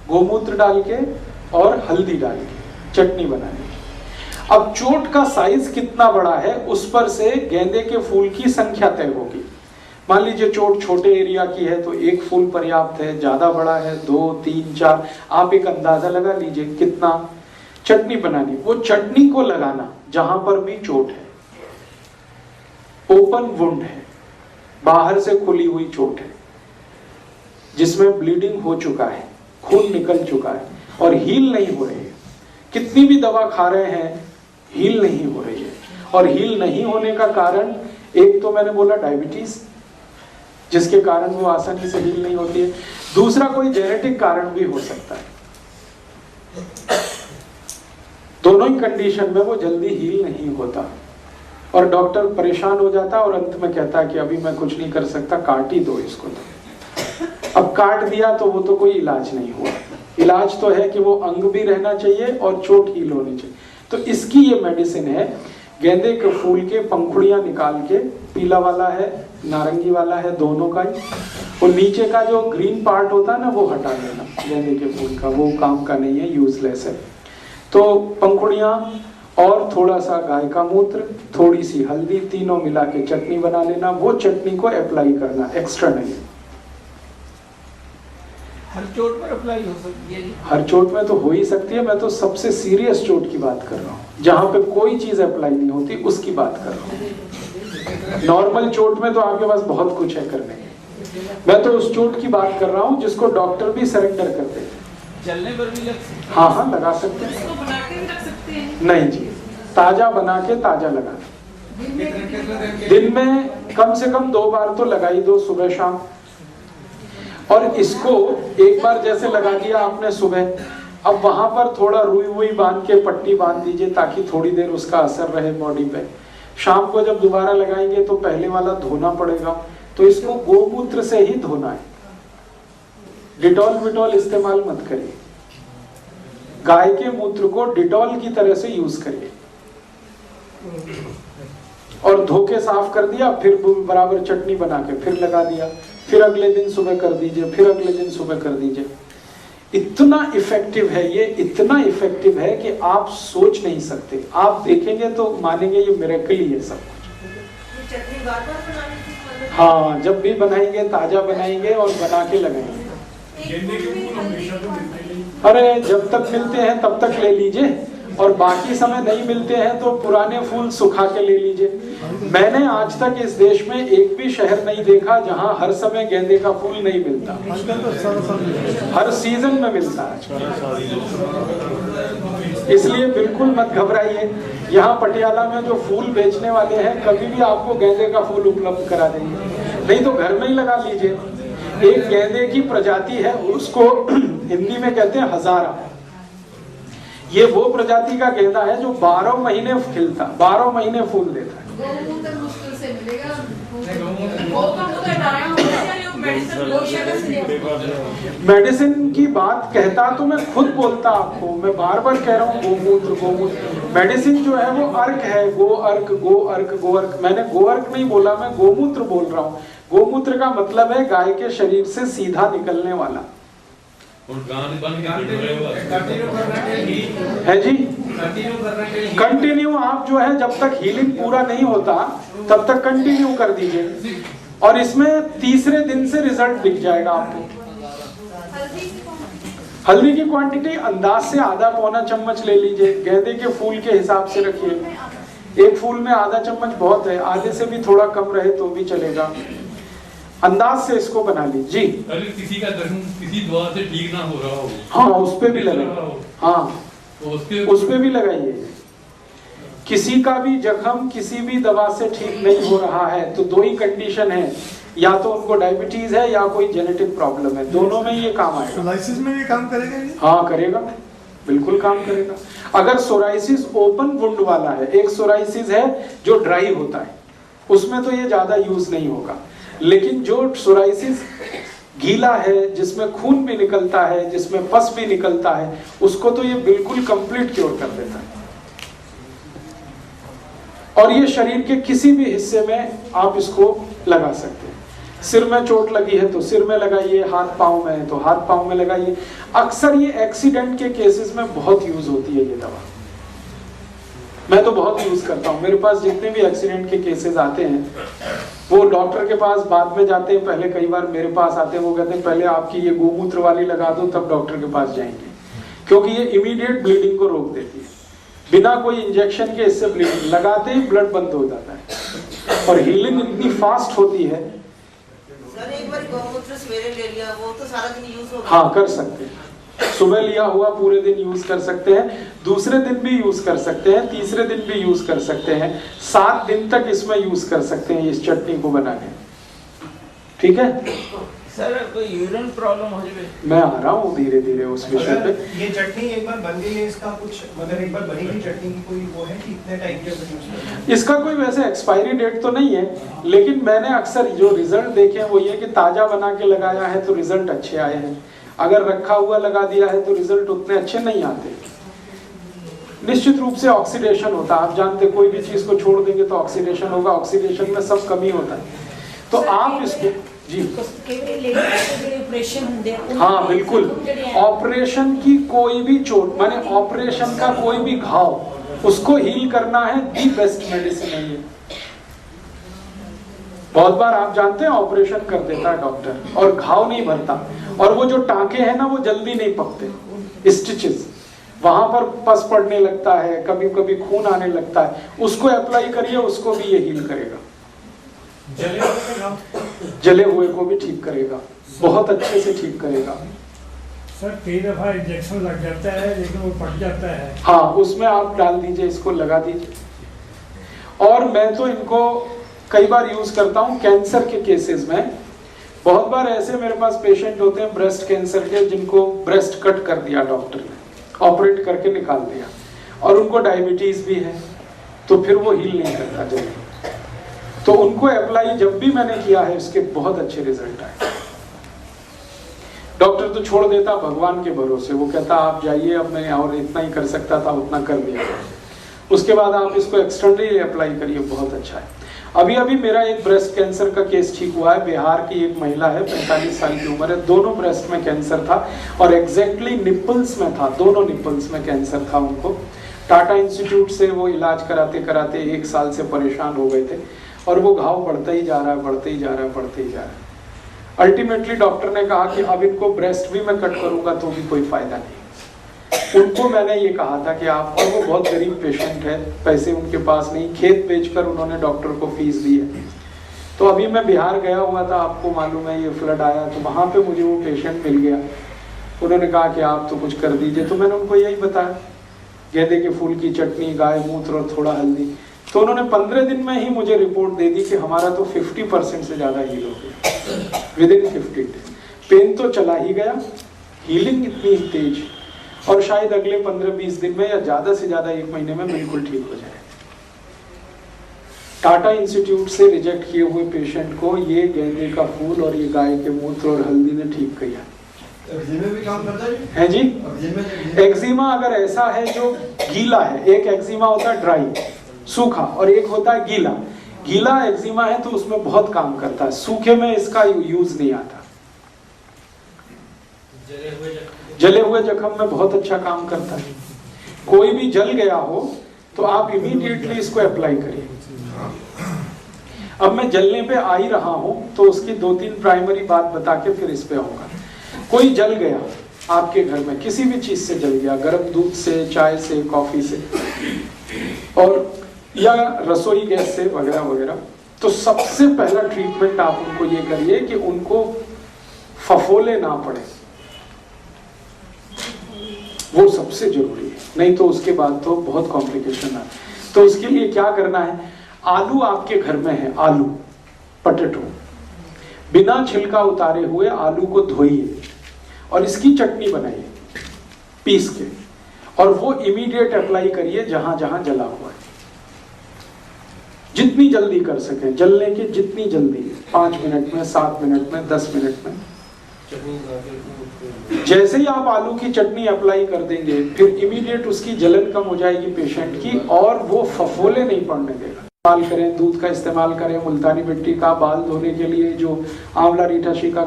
गोमूत्र डाल के और हल्दी डाल के चटनी बनानी। अब चोट का साइज कितना बड़ा है उस पर से गेंदे के फूल की संख्या तय होगी। मान लीजिए चोट छोटे एरिया की है तो एक फूल पर्याप्त है, ज्यादा बड़ा है 2, 3, 4, आप एक अंदाजा लगा लीजिए कितना। चटनी बनानी, वो चटनी को लगाना जहां पर भी चोट है, ओपन वुंड है, बाहर से खुली हुई चोट है जिसमें ब्लीडिंग हो चुका है, खून निकल चुका है और हील नहीं हो रही है, कितनी भी दवा खा रहे हैं हील नहीं हो रही है। और हील नहीं होने का कारण एक तो मैंने बोला डायबिटीज, जिसके कारण वो आसानी से हील नहीं होती है, दूसरा कोई जेनेटिक कारण भी हो सकता है। दोनों ही कंडीशन में वो जल्दी हील नहीं होता और डॉक्टर परेशान हो जाता और अंत में कहता है कि अभी मैं कुछ नहीं कर सकता, काट ही दो इसको। तो अब काट दिया तो वो तो कोई इलाज नहीं हुआ। इलाज तो है कि वो अंग भी रहना चाहिए और चोट हील होनी चाहिए। तो इसकी ये मेडिसिन है, गेंदे के फूल के पंखुड़ियां निकाल के, पीला वाला है नारंगी वाला है, दोनों का ही, और नीचे का जो ग्रीन पार्ट होता है ना वो हटा देना गेंदे के फूल का, वो काम का नहीं है, यूजलेस है। तो पंखुड़ियां और थोड़ा सा गाय का मूत्र, थोड़ी सी हल्दी, तीनों मिला के चटनी बना लेना, वो चटनी को अप्लाई करना, एक्स्ट्रा नहीं। हर चोट पर अप्लाई हो सकती है? हर चोट में तो हो ही सकती है, मैं तो सबसे सीरियस चोट की बात कर रहा हूँ, जहां पे कोई चीज अप्लाई नहीं होती उसकी बात कर रहा हूँ। नॉर्मल चोट में तो आपके पास बहुत कुछ है करने के, मैं तो उस चोट की बात कर रहा हूँ जिसको डॉक्टर भी सरेंडर करते हैं। जलने पर भी लग सकते हैं? हाँ हाँ लगा सकते हैं। इसको बना के भी रख सकते हैं? नहीं जी, ताजा बना के ताजा लगा, दिन में कम से कम 2 बार तो लगा ही दो, सुबह शाम। और इसको एक बार जैसे लगा दिया आपने सुबह, अब वहां पर थोड़ा रुई वुई बांध के पट्टी बांध दीजिए ताकि थोड़ी देर उसका असर रहे बॉडी पे। शाम को जब दोबारा लगाएंगे तो पहले वाला धोना पड़ेगा, तो इसको गोमूत्र से ही धोना है, डिटॉल विटॉल इस्तेमाल मत करिए। गाय के मूत्र को डिटॉल की तरह से यूज करिए और धो के साफ कर दिया, फिर बराबर चटनी बना के फिर लगा दिया, फिर अगले दिन सुबह कर दीजिए, फिर अगले दिन सुबह कर दीजिए। इतना इफेक्टिव है ये, इतना इफेक्टिव है कि आप सोच नहीं सकते, आप देखेंगे तो मानेंगे ये मिरेकल ही है सब कुछ। चटनी बार-बार बनानी थी मतलब? हाँ, जब भी बनाएंगे ताजा बनाएंगे और बना के लगाएंगे। अरे जब तक मिलते हैं तब तक ले लीजिए, और बाकी समय नहीं मिलते हैं तो पुराने फूल सुखा के ले लीजिए। मैंने आज तक इस देश में एक भी शहर नहीं देखा जहां हर समय गेंदे का फूल नहीं मिलता, हर सीजन में मिलता है। इसलिए बिल्कुल मत घबराइए, यहाँ पटियाला में जो फूल बेचने वाले हैं कभी भी आपको गेंदे का फूल उपलब्ध करा देंगे, नहीं तो घर में ही लगा लीजिए। एक गेंदे की प्रजाति है, उसको हिंदी में कहते हैं हजारा। ये वो प्रजाति का गेंदा है जो 12 महीने खिलता, 12 महीने फूल देता है। गोमूत्र मुश्किल से मिलेगा, गोमूत्र डालना होगा या ये मेडिसिन लोशन से नहीं? मेडिसिन की बात कहता तो मैं खुद बोलता आपको, मैं बार बार कह रहा हूँ गोमूत्र गोमूत्र। मेडिसिन जो है वो अर्क है, गो अर्क गो अर्क गो अर्क। मैंने गो अर्क नहीं बोला, मैं गोमूत्र बोल रहा हूँ। गोमूत्र का मतलब है गाय के शरीर से सीधा निकलने वाला है जी। कंटिन्यू आप जो है जब तक हीलिंग पूरा नहीं होता तब तक कंटिन्यू कर दीजिए, और इसमें तीसरे दिन से रिजल्ट दिख जाएगा आपको। हल्दी की क्वांटिटी अंदाज से आधा पौना चम्मच ले लीजिए, गेंदे के फूल के हिसाब से रखिए। एक फूल में आधा चम्मच बहुत है, आधे से भी थोड़ा कम रहे तो भी चलेगा, अंदाज से इसको बना लीजिए। अगर किसी का जख्म किसी दवा से ठीक ना हो रहा हो, हाँ उस पे भी लगाइए, हाँ तो उस पे भी लगाइए। किसी का भी जख्म किसी भी दवा से ठीक नहीं हो रहा है तो 2 ही कंडीशन है, या तो उनको डायबिटीज है या कोई जेनेटिक प्रॉब्लम है, दोनों में ये काम आएगा। सोराइसिस में भी काम करेगा ये? हाँ करेगा, बिल्कुल काम करेगा। अगर सोराइसिस ओपन वुंड वाला है, एक सोराइसिस है जो ड्राई होता है, उसमें तो ये ज्यादा यूज नहीं होगा, लेकिन जो सोराइसिस गीला है, जिसमें खून भी निकलता है, जिसमें पस भी निकलता है, उसको तो ये बिल्कुल कंप्लीट क्योर कर देता है। और ये शरीर के किसी भी हिस्से में आप इसको लगा सकते हैं। सिर में चोट लगी है तो सिर में लगाइए, हाथ पांव में है तो हाथ पांव में लगाइए। अक्सर ये एक्सीडेंट के केसेस में बहुत यूज होती है ये दवा। मैं तो बहुत यूज करता हूँ। मेरे पास जितने भी एक्सीडेंट के केसेस आते हैं वो डॉक्टर के पास बाद में जाते हैं, पहले कई बार मेरे पास आते हैं। वो कहते हैं पहले आपकी ये गोमूत्र वाली लगा दो तब डॉक्टर के पास जाएंगे, क्योंकि ये इमीडिएट ब्लीडिंग को रोक देती है। बिना कोई इंजेक्शन के इससे ब्लीडिंग लगाते ही ब्लड बंद हो जाता है और हीलिंग इतनी फास्ट होती है। सर एक बार गौमूत्र सवेरे ले लिया, वो तो सारा दिन यूज हो गया। हाँ कर सकते हैं, सुबह लिया हुआ पूरे दिन यूज कर सकते हैं, दूसरे दिन भी यूज कर सकते हैं, तीसरे दिन भी यूज कर सकते हैं, 7 दिन तक इसमें यूज कर सकते हैं इस चटनी को बना के। ठीक है सर, कोई यूरिन प्रॉब्लम हो जाए? मैं आ रहा हूँ धीरे धीरे उस विषय पे। ये चटनी एक बार बन गई है, इसका कुछ मतलब एक बार बनी हुई चटनी की कोई वो है कि इतने टाइम के यूज करना है? इसका कोई वैसे एक्सपायरी डेट तो नहीं है, लेकिन मैंने अक्सर जो रिजल्ट देखे हैं वो ये कि ताजा बना के लगाया है तो रिजल्ट अच्छे आए हैं, अगर रखा हुआ लगा दिया है तो रिजल्ट उतने अच्छे नहीं आते। निश्चित रूप से ऑक्सीडेशन होता है, आप जानते कोई भी चीज को छोड़ देंगे तो ऑक्सीडेशन होगा, ऑक्सीडेशन में सब कमी होता है। तो आप इसको जी हाँ बिल्कुल, ऑपरेशन की कोई भी चोट माने ऑपरेशन का कोई भी घाव उसको हील करना है, दी बेस्ट मेडिसिन है ये। बहुत बार आप जानते हैं ऑपरेशन कर देता है डॉक्टर और घाव नहीं भरता, और वो जो टांके हैं ना वो जल्दी नहीं पकते, स्टिचेस वहां पर पस पड़ने लगता है, कभी कभी खून आने लगता है। उसको अप्लाई करिए, उसको भी ये हील करेगा, जले हुए को भी ठीक करेगा, बहुत अच्छे से ठीक करेगा। सर कई दफा इंजेक्शन लग जाता है लेकिन वो पक जाता है। हाँ उसमें आप डाल दीजिए, इसको लगा दीजिए। और मैं तो इनको कई बार यूज करता हूँ कैंसर के केसेस में। बहुत बार ऐसे मेरे पास पेशेंट होते हैं ब्रेस्ट कैंसर के, जिनको ब्रेस्ट कट कर दिया डॉक्टर ने, ऑपरेट करके निकाल दिया, और उनको डायबिटीज भी है, तो फिर वो हील नहीं करता जल्दी। तो उनको अप्लाई जब भी मैंने किया है उसके बहुत अच्छे रिजल्ट आए। डॉक्टर तो छोड़ देता भगवान के भरोसे, वो कहता आप जाइए, अब मैं और इतना ही कर सकता था उतना कर दिया। उसके बाद आप इसको एक्सटर्नली अप्लाई करिए, बहुत अच्छा है। अभी अभी मेरा एक ब्रेस्ट कैंसर का केस ठीक हुआ है। बिहार की एक महिला है, 45 साल की उम्र है, दोनों ब्रेस्ट में कैंसर था और एग्जैक्टली निपल्स में था, दोनों निपल्स में कैंसर था उनको। टाटा इंस्टीट्यूट से वो इलाज कराते कराते 1 साल से परेशान हो गए थे और वो घाव बढ़ता ही जा रहा है, बढ़ते ही जा रहा है, बढ़ते ही जा रहा है। अल्टीमेटली डॉक्टर ने कहा कि अब इनको ब्रेस्ट भी मैं कट करूंगा तो भी कोई फायदा नहीं। उनको मैंने ये कहा था कि आप, और वो बहुत गरीब पेशेंट है, पैसे उनके पास नहीं, खेत बेचकर उन्होंने डॉक्टर को फीस दी है। तो अभी मैं बिहार गया हुआ था, आपको मालूम है ये फ्लड आया, तो वहां पे मुझे वो पेशेंट मिल गया। उन्होंने कहा कि आप तो कुछ कर दीजिए, तो मैंने उनको यही बताया, गेंदे के फूल की चटनी, गाय मूत्र और थोड़ा हल्दी। तो उन्होंने 15 दिन में ही मुझे रिपोर्ट दे दी कि हमारा तो 50% से ज्यादा हील हो गया विदिन 50 डेज। पेन तो चला ही गया, हीलिंग इतनी तेज, और शायद अगले 15-20 दिन में या ज्यादा से ज्यादा 1 महीने में बिल्कुल ठीक हो जाए। टाटा इंस्टीट्यूट से रिजेक्ट किए हुए पेशेंट को ये गेंदे का फूल और ये गाय के मूत्र और हल्दी ने ठीक किया भी काम करता है जी। एक्जिमा अगर ऐसा है जो गीला है, एक एक्जिमा होता है ड्राई सूखा और एक होता है गीला। गीला एक्जिमा है तो उसमें बहुत काम करता है, सूखे में इसका यूज नहीं आता। जले हुए जख्म में बहुत अच्छा काम करता है। कोई भी जल गया हो तो आप इमीडिएटली इसको अप्लाई करिए। अब मैं जलने पे आ ही रहा हूं तो उसकी 2-3 प्राइमरी बात बता के फिर इस पे आऊंगा। कोई जल गया आपके घर में, किसी भी चीज से जल गया, गर्म दूध से, चाय से, कॉफी से, और या रसोई गैस से वगैरह वगैरह, तो सबसे पहला ट्रीटमेंट आप उनको ये करिए कि उनको फफोले ना पड़े, वो सबसे जरूरी है, नहीं तो उसके बाद तो बहुत कॉम्प्लिकेशन है। तो उसके लिए क्या करना है, आलू आपके घर में है, आलू पटेटो, बिना छिलका उतारे हुए आलू को धोइए और इसकी चटनी बनाइए पीस के, और वो इमीडिएट अप्लाई करिए जहां जहां जला हुआ है। जितनी जल्दी कर सके, जलने के जितनी जल्दी, 5 मिनट में, 7 मिनट में, 10 मिनट में। जैसे ही आप आलू की चटनी अप्लाई कर देंगे फिर इमीडिएट उसकी जलन कम हो जाएगी पेशेंट की, और वो फफोले नहीं पड़ने देगा। इस्तेमाल करें, दूध का इस्तेमाल करें, मुल्तानी मिट्टी का बाल धोने के लिए जो आंवला रीठाशी का